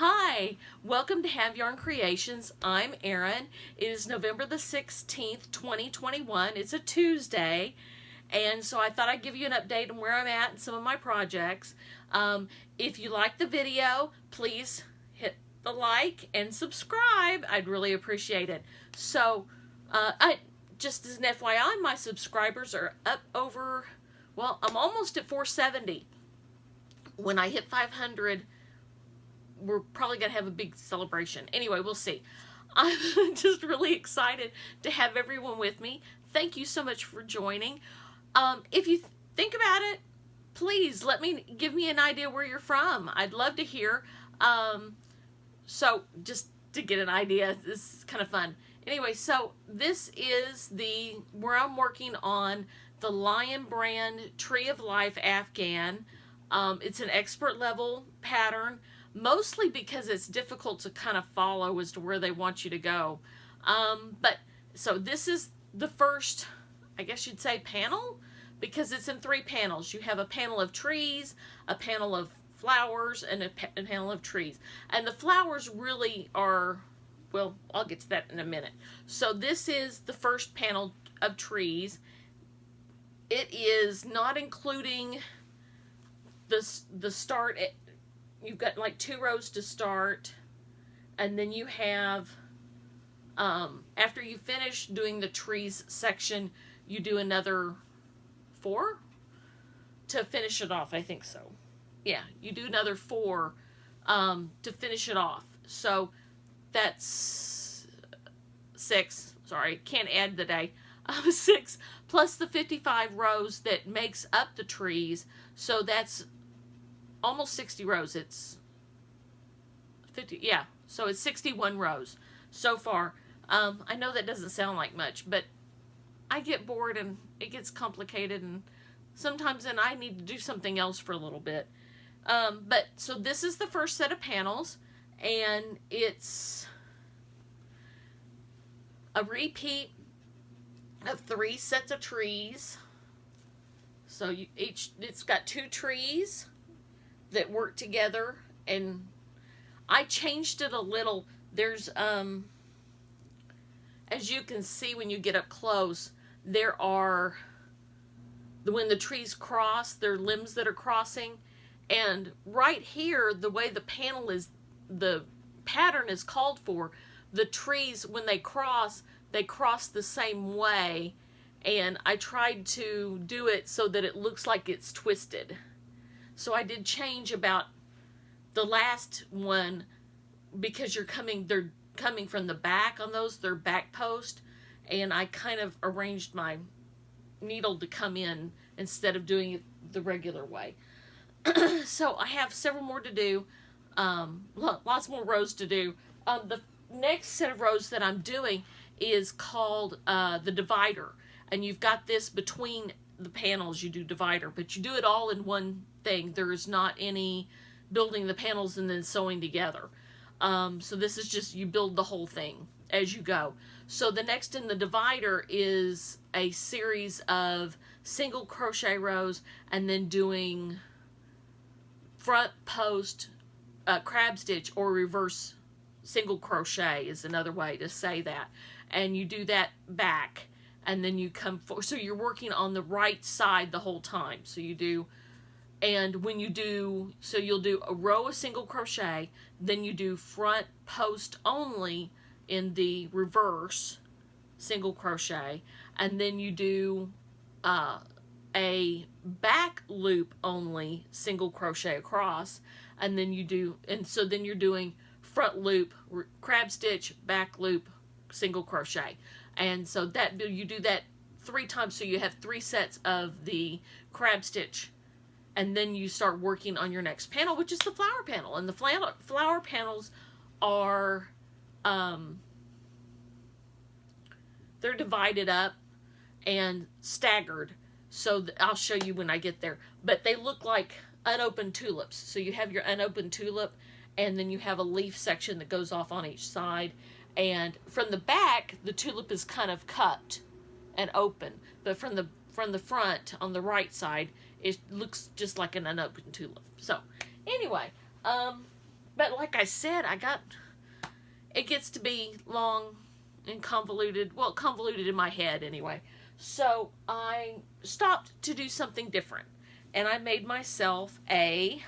Hi, welcome to Have Yarn Creations. I'm Erin. It is November the 16th, 2021. It's a Tuesday, and so I thought I'd give you an update on where I'm at and some of my projects. If you like the video, please hit the like and subscribe. I'd really appreciate it. So, just as an FYI, my subscribers are up over, well, I'm almost at 470. When I hit 500, we're probably going to have a big celebration. Anyway, we'll see. I'm just really excited to have everyone with me. Thank you so much for joining. If you think about it, please give me an idea where you're from. I'd love to hear. So just to get an idea, this is kind of fun. Anyway, so this is where I'm working on the Lion Brand Tree of Life Afghan. It's an expert level pattern, mostly because it's difficult to kind of follow as to where they want you to go. So this is the first, I guess you'd say, panel, because it's in 3 panels. You have a panel of trees, a panel of flowers, and a panel of trees. And the flowers really are, well, I'll get to that in a minute. So this is the first panel of trees. It is not including the start. You've got like 2 rows to start, and then you have, after you finish doing the trees section, you do another 4 to finish it off. I think so. Yeah, you do another 4 to finish it off. So that's 6. Sorry, can't add the day. 6 plus the 55 rows that makes up the trees. So that's almost 60 rows. It's 50, yeah, so it's 61 rows so far. I know that doesn't sound like much, but I get bored and it gets complicated, and sometimes then I need to do something else for a little bit. But so this is the first set of panels, and it's a repeat of 3 sets of trees. So it's got 2 trees that work together, and I changed it a little. There's as you can see when you get up close, there are, when the trees cross, there are limbs that are crossing, and right here, the way the pattern is called for, the trees, when they cross the same way, and I tried to do it so that it looks like it's twisted. So I did change about the last one, because they're coming from the back on those, they're back post, and I kind of arranged my needle to come in instead of doing it the regular way. So I have several more to do, lots more rows to do. The next set of rows that I'm doing is called the divider, and you've got this between the panels. You do divider, but you do it all in one thing. There is not any building the panels and then sewing together. So this is just, you build the whole thing as you go. So the next in the divider is a series of single crochet rows, and then doing front post crab stitch, or reverse single crochet is another way to say that. And you do that back, and then you come forward. So you're working on the right side the whole time. So you do, and when you do, so you'll do a row of single crochet, then you do front post only in the reverse single crochet, and then you do a back loop only single crochet across, and then you do, and so then you're doing front loop, crab stitch, back loop, single crochet. And so that you do that 3 times, so you have 3 sets of the crab stitch, and then you start working on your next panel, which is the flower panel. And the flower panels are they're divided up and staggered, so I'll show you when I get there. But they look like unopened tulips. So you have your unopened tulip, and then you have a leaf section that goes off on each side. And from the back, the tulip is kind of cut and open, but from the front on the right side, it looks just like an unopened tulip. So anyway, but like I said, it gets to be long and convoluted. Well, convoluted in my head anyway. So I stopped to do something different. And I made myself a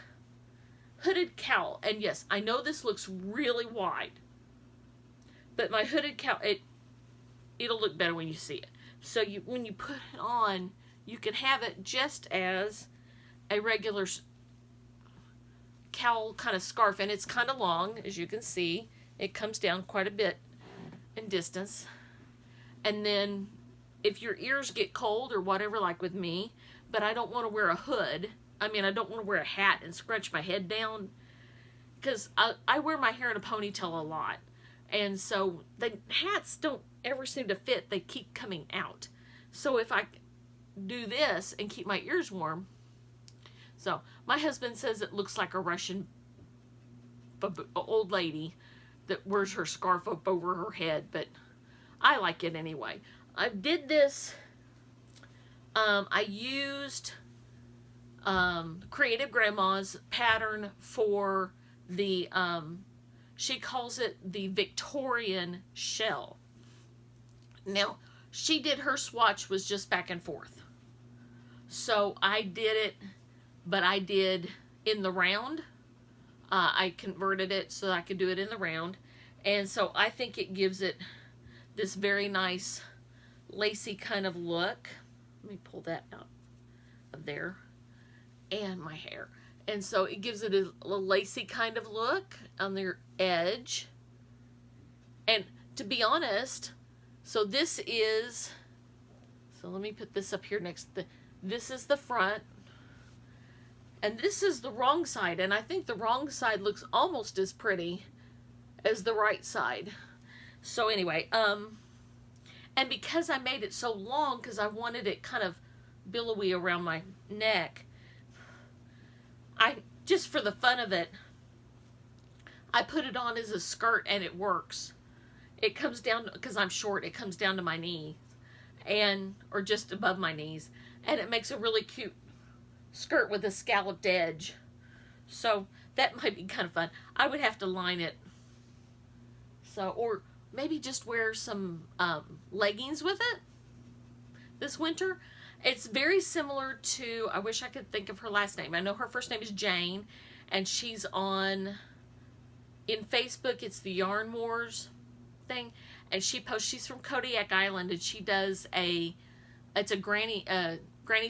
hooded cowl. And yes, I know this looks really wide. But my hooded cowl, it'll look better when you see it. So when you put it on, you can have it just as a regular cowl kind of scarf. And it's kind of long, as you can see. It comes down quite a bit in distance. And then if your ears get cold or whatever, like with me, but I don't want to wear a hood. I mean, I don't want to wear a hat and scrunch my head down, because I wear my hair in a ponytail a lot. And so the hats don't ever seem to fit. They keep coming out. So if I do this and keep my ears warm. So my husband says it looks like a Russian old lady that wears her scarf up over her head, but I like it anyway. I did this, I used Creative Grandma's pattern for the, she calls it the Victorian shell. Now, she did her swatch was just back and forth. So I did it, but I did in the round. I converted it so I could do it in the round. And so I think it gives it this very nice lacy kind of look. Let me pull that out of there. And my hair. And so it gives it a lacy kind of look on their edge. And to be honest, so this is, so let me put this up here next. This is the front. And this is the wrong side. And I think the wrong side looks almost as pretty as the right side. So anyway, and because I made it so long, because I wanted it kind of billowy around my neck, I, just for the fun of it, I put it on as a skirt, and it works. It comes down, because I'm short, it comes down to my knees, and, or just above my knees, and it makes a really cute skirt with a scalloped edge. So that might be kind of fun. I would have to line it. So, or maybe just wear some leggings with it this winter. It's very similar to, I wish I could think of her last name. I know her first name is Jane, and she's on, in Facebook, it's the Yarn Wars thing, and she posts, she's from Kodiak Island, and she does it's a granny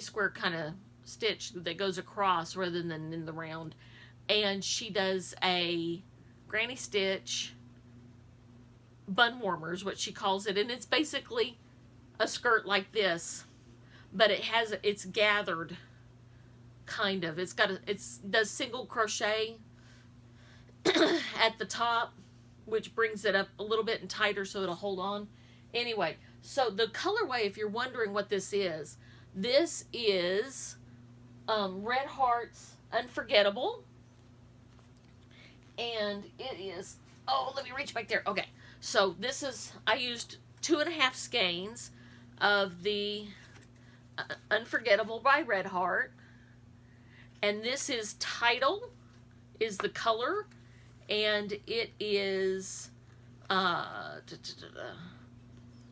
square kind of stitch that goes across rather than in the round, and she does a granny stitch bun warmers, what she calls it, and it's basically a skirt like this, but it's gathered kind of. It does single crochet at the top, which brings it up a little bit and tighter so it'll hold on. Anyway, so the colorway, if you're wondering what this is Red Heart's Unforgettable, and it is, oh, let me reach back there. Okay, so this is, I used 2.5 skeins of the Unforgettable by Red Heart, and this is Title is the color, and it is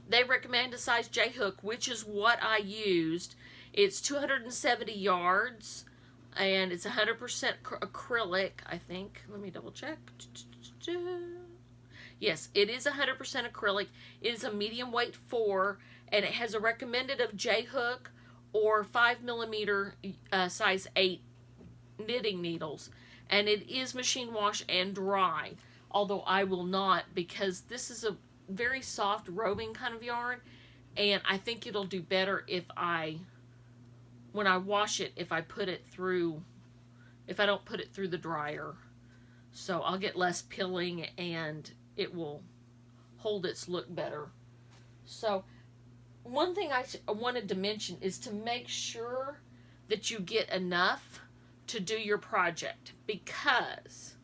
they recommend a size J hook, which is what I used. It's 270 yards, and it's 100% acrylic, I think. Let me double check. Yes, it is 100% acrylic. It is a medium weight 4, and it has a recommended of J hook or 5mm size 8 knitting needles, and it is machine wash and dry, although I will not, because this is a very soft roving kind of yarn, and I think it'll do better when I wash it, if I don't put it through the dryer. So I'll get less pilling, and it will hold its look better. So one thing I wanted to mention is to make sure that you get enough to do your project, because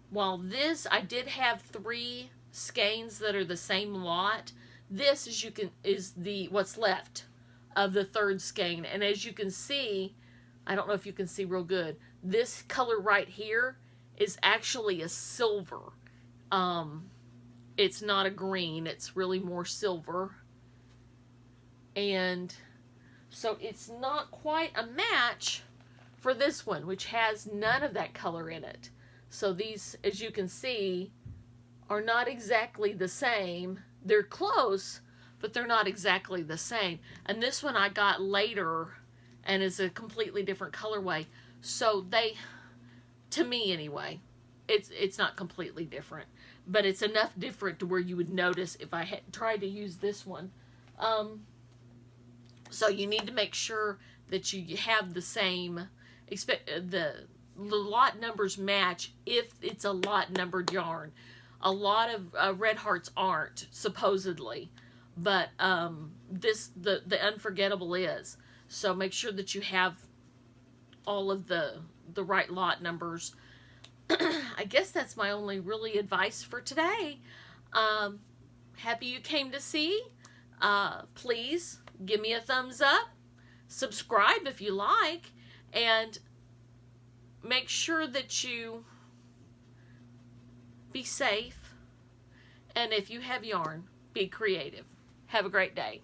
while this, I did have 3 skeins that are the same lot, this is what's left of the 3rd skein. And as you can see, I don't know if you can see real good, this color right here is actually a silver. It's not a green, it's really more silver. And so it's not quite a match for this one, which has none of that color in it. So these, as you can see, are not exactly the same. They're close, but they're not exactly the same. And this one I got later and is a completely different colorway. So they, to me anyway, it's not completely different, but it's enough different to where you would notice if I had tried to use this one. So you need to make sure that you have the same, the lot numbers match if it's a lot numbered yarn. A lot of Red Hearts aren't, supposedly, but the Unforgettable is. So make sure that you have all of the right lot numbers. I guess that's my only really advice for today. Happy you came to see. Please give me a thumbs up. Subscribe if you like. And make sure that you be safe. And if you have yarn, be creative. Have a great day.